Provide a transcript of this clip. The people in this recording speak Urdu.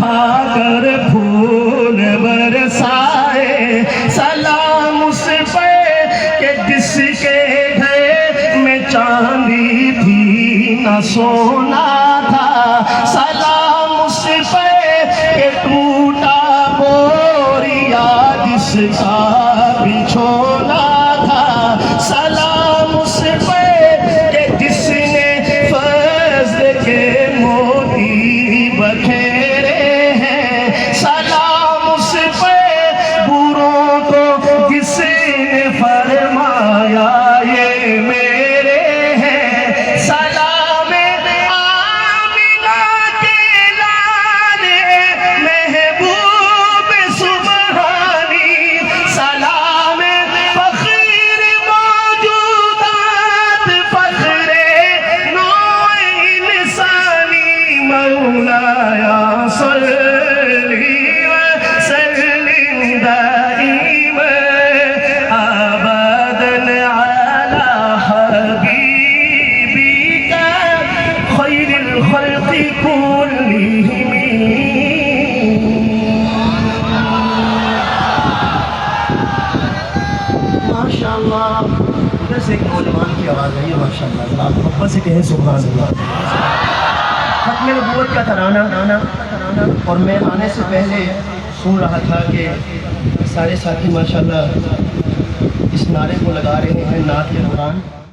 کھا کر پھول برسائے، سلام اس پہ کہ جس کے گھر میں چاندی تھی نہ سونا تھا، سلام اس پہ کہ ٹوٹا بوریا جس کا بچھونا تھا، سلام اس پہ کہ جس نے فضل کے موتی بکھیرے ہیں، سلام اس پہ بروں کو جس نے فرمایا یہ میرے ہیں، سلام آمنہ کے لال محبوب سبحانی، سلام فخر موجودات فخر نوع انسانی، مولایا صلی وسلم دائما ابدا علی حبیبک خیر الخلق کلہم۔ ماشاءاللہ، ادھر سے ایک نوجوان کی آواز آئی ہے، ماشاءاللہ، آپ محبت سے کہیں سبحان اللہ۔ ختم نبوت کا ترانہ، اور میں آنے سے پہلے سن رہا تھا کہ سارے ساتھی ماشاءاللہ اس نعرے کو لگا رہے ہیں نعت کے دوران۔